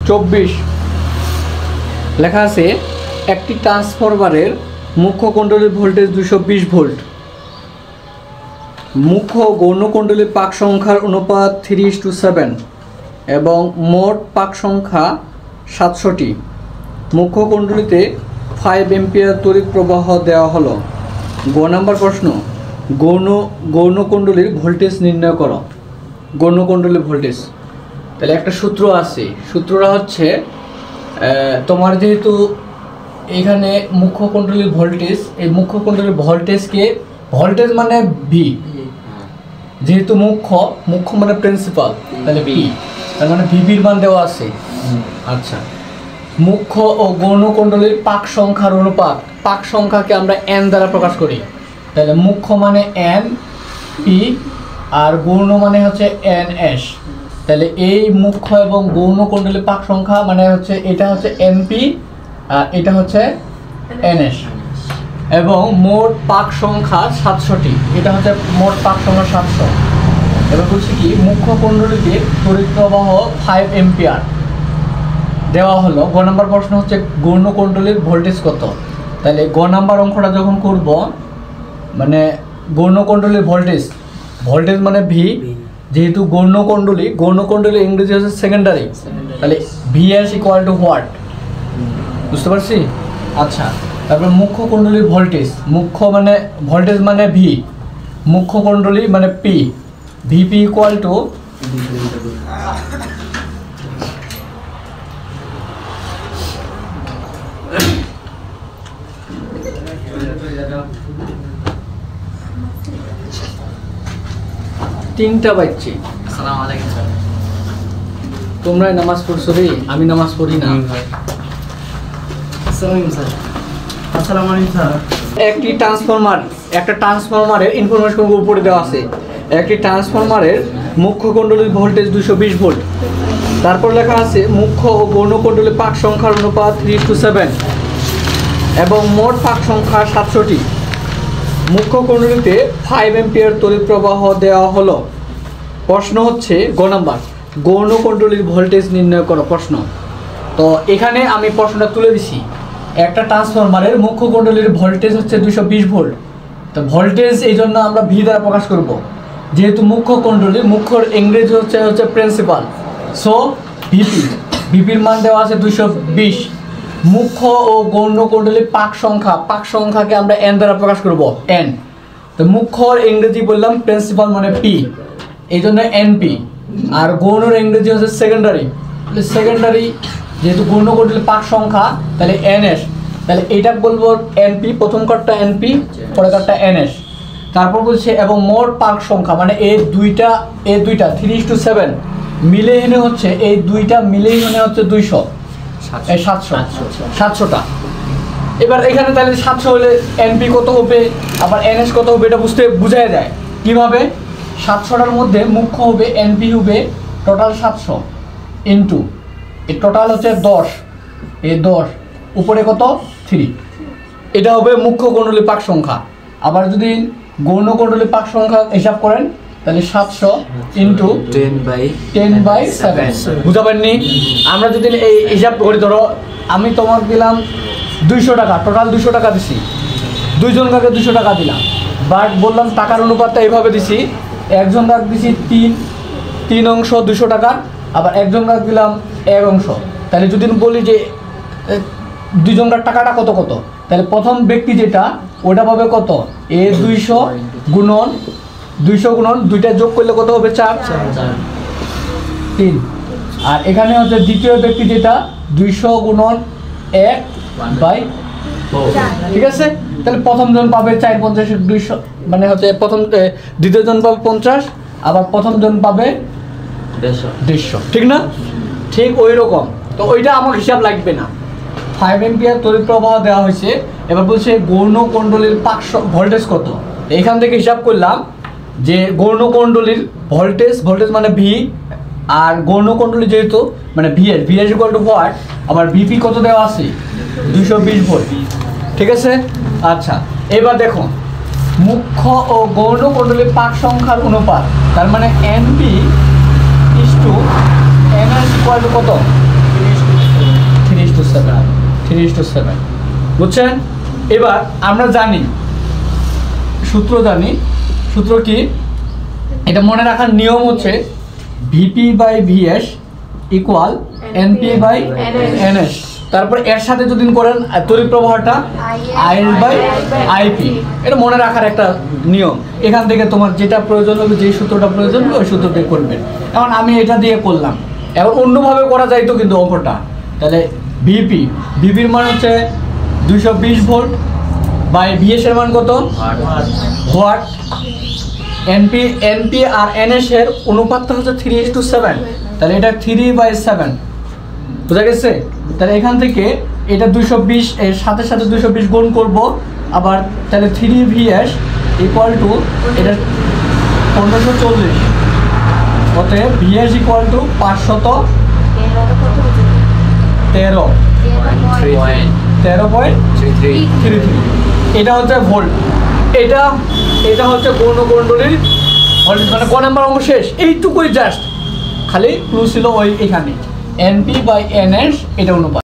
24 লেখা আছে একটি ট্রান্সফরমারের মুখ্য কুণ্ডলীর ভোল্টেজ 220 ভোল্ট, মুখ্য গৌণ কুণ্ডলীর পাক সংখ্যার অনুপাত 3:7 এবং মোট পাক সংখ্যা 700টি। মুখ্য কুণ্ডলীতে 5 এম্পিয়ার তড়িৎ প্রবাহ দেওয়া হলো। গ নাম্বার প্রশ্ন, গৌণ কুণ্ডলীর ভোল্টেজ নির্ণয় করো। গৌণ কুণ্ডলীর ভোল্টেজ, তাহলে একটা সূত্র আছে, সূত্রটা হচ্ছে তোমার যেহেতু এখানে মুখ্য কুণ্ডলীর ভোল্টেজ, এই মুখ্য কুণ্ডলীর ভোল্টেজকে, ভোল্টেজ মানে ভি, যেহেতু মুখ্য মানে প্রিন্সিপাল, তাহলে ভি, তার মানে ভিভির মান দেওয়া আছে। আচ্ছা, মুখ্য ও গৌণ কুণ্ডলীর পাক সংখ্যার অনুপাত, পাক সংখ্যাকে আমরা এন দ্বারা প্রকাশ করি, তাহলে মুখ্য মানে এন পি আর গৌণ মানে হচ্ছে এন এস। তাহলে এই মুখ্য এবং গৌণ কুণ্ডলীর পাক সংখ্যা মানে হচ্ছে এটা হচ্ছে এনপি আর এটা হচ্ছে এনএস, এবং মোট পাক সংখ্যা 700টি, এটা হচ্ছে মোট পাক সংখ্যা 700। এবার বলছি কি মুখ্য কুণ্ডলীতে তড়িৎ প্রবাহ 5 এম্পিয়ার দেওয়া হলো। গ নাম্বার প্রশ্ন হচ্ছে গৌণ কুণ্ডলীর ভোল্টেজ কত। তাহলে গ নাম্বার অঙ্কটা যখন করব, মানে গৌণ কুণ্ডলীর ভোল্টেজ মানে ভি, যেহেতু গৌণ কুণ্ডলী ইংরেজি হচ্ছে সেকেন্ডারি, তাহলে ভিএস ইকুয়াল টু হোয়াট, বুঝতে পারছি। আচ্ছা, তারপর মুখ্য কুণ্ডলীর ভোল্টেজ, মুখ্য মানে ভোল্টেজ মানে ভি, মুখ্য কুণ্ডলী মানে পি, ভিপি ইকুয়াল টু তিনটা বাজছে। আসসালামু আলাইকুম স্যার। তোমরা নামাজ পড়ছো রে, আমি নামাজ পড়ি না। আসসালামু স্যার। আসসালামু আলাইকুম স্যার। একটা ট্রান্সফরমারের ইনফরমেশন উপরে দেওয়া আছে। একটি ট্রান্সফরমারের মুখ্য কুণ্ডলীর ভোল্টেজ 220 ভোল্ট, তারপর লেখা আছে মুখ্য ও গৌণ কুণ্ডলীর পাক সংখ্যার অনুপাত 3:7 এবং মোট পাক সংখ্যা 700টি। মুখ্য কুণ্ডলীতে 5 এম্পিয়ার তড়িৎ প্রবাহ দেওয়া হলো। প্রশ্ন হচ্ছে গ নাম্বার, গৌণ কুণ্ডলীর ভোল্টেজ নির্ণয় করো প্রশ্ন। তো এখানে আমি প্রশ্নটা তুলে দিছি, একটা ট্রান্সফরমারের মুখ্য কুণ্ডলীর ভোল্টেজ হচ্ছে 220 ভোল্ট, তো ভোল্টেজ এই জন্য আমরা ভি দ্বারা প্রকাশ করব, যেহেতু মুখ্য কুণ্ডলী, মুখ্যর ইংরেজি হচ্ছে প্রিন্সিপাল, সো ভিপির মান দেওয়া আছে 220। মুখ্য ও গৌণ কুণ্ডলীর পাক সংখ্যাকে আমরা এন দ্বারা প্রকাশ করব, এন। তো মুখ্যর ইংরেজি বললাম প্রিন্সিপাল মানে পি, এই জন্য এনপি, আর গৌণর ইংরেজি হচ্ছে সেকেন্ডারি, যেহেতু গৌণ কুণ্ডলীর পাক সংখ্যা তাহলে এনএস, তাহলে এইটা বলবো এনপি, প্রথম কার্ডটা এনপি, পরের কার্ডটা এনএস। তারপর বলছে এবং মোট পাক সংখ্যা মানে এই দুইটা 3:7 মিলে এনে হচ্ছে, এই দুইটা মিলে এনে হচ্ছে 200, এই 700টা। এবার এখানে তাহলে 700 হলে এনপি কত হবে আবার এনএস কত হবে, এটা বোঝা যায় কিভাবে। 700টার মধ্যে মুখ্য হবে এনপি হবে টোটাল 700 ইন্টু এই টোটাল হচ্ছে 10, এই 10 উপরে কত 3, এটা হবে মুখ্য কুণ্ডলীর পাক সংখ্যা। আবার যদি গৌণ কুণ্ডলীর পাক সংখ্যা হিসাব করেন তাহলে 700 ইন্টু 10/7, বুঝতে পারেননি। আমরা যদি এই হিসাব করি, ধরো আমি তোমাকে দিলাম 200 টাকা, টোটাল 200 টাকা দিছি, দুইজন কাকে 200 টাকা দিলাম, বাট বললাম টাকার অনুপাতটা এইভাবে দিছি, একজন কাক দিছি 3 অংশ 200 টাকা, আবার একজন কাক দিলাম 1 অংশ। তাহলে যদি বলি যে দুইজনকার টাকাটা কত, তাহলে প্রথম ব্যক্তি যেটা ওটা পাবে কত, 200 গুণন 200 যোগ করলে কত হবে 4, 3। আর এখানে হচ্ছে দ্বিতীয় ব্যক্তি যেটা 200 গুণন 1/4, ঠিক আছে। তাহলে প্রথম জন পাবে 4×50 200, মানে হচ্ছে দ্বিতীয় জন পাবে 50, আবার প্রথম জন পাবে 150, ঠিক না? ঠিক ওই রকম। তো ওইটা আমার হিসাব লাগবে না, 5 এম্পিয়ার তড়িৎ প্রবাহ দেওয়া হয়েছে। এবার বলছে গৌণ কুণ্ডলীর পাক ভোল্টেজ কত। এখান থেকে হিসাব করলাম যে গৌণ কুণ্ডলীর ভোল্টেজ মানে ভি, আর গৌণ কুণ্ডলী যেহেতু মানে ভিএস ইকুয়াল টু হোয়াট, আবার ভিপি কত দেওয়া আছে 220 ভোল্ট, ঠিক আছে। আচ্ছা, এবার দেখো মুখ্য ও গৌণ কুণ্ডলীর পাক সংখ্যার অনুপাত, তার মানে NP is to NS equal to কত 3:7, 3:7, বুঝছেন? এবার আমরা জানি সূত্র কি, এটা মনে রাখার নিয়ম হচ্ছে VP/VS equal NP by NS। তারপর এর সাথে যদি করেন তড়িৎ প্রবাহটা IL/IP, এটা মনে রাখার একটা নিয়ম। এখান থেকে তোমার যেটা প্রয়োজন হবে, যে সূত্রটা প্রয়োজন হবে ওই সূত্র দিয়ে করবেন। এখন আমি এটা দিয়ে করলাম, এখন অন্যভাবে করা যাইতো কিন্তু অঙ্কটা। তাহলে ভিপির মান হচ্ছে 220 ভোল্ট বাই VS এর মান কত, ওয়াট। NP আর NS এর অনুপাতটা হচ্ছে 3:7, তাহলে এটা 3/7, বুঝা গেছে? তাহলে এখান থেকে এটা 220 এর সাথে 220 গুণ করব, আবার তাহলে 3VS ইকুয়াল টু এটা 1540, অতএব VS ইকুয়াল টু 513.33। এটা হচ্ছে ভোল্ট, এটা হচ্ছে গৌণকুণ্ডলীর ভোল্টেজ, মানে ক নাম্বার অঙ্ক শেষ। এইটুকুই জাস্ট, খালি ক্লু ছিল ওই এখানে NP/NS এটা অনুপাত।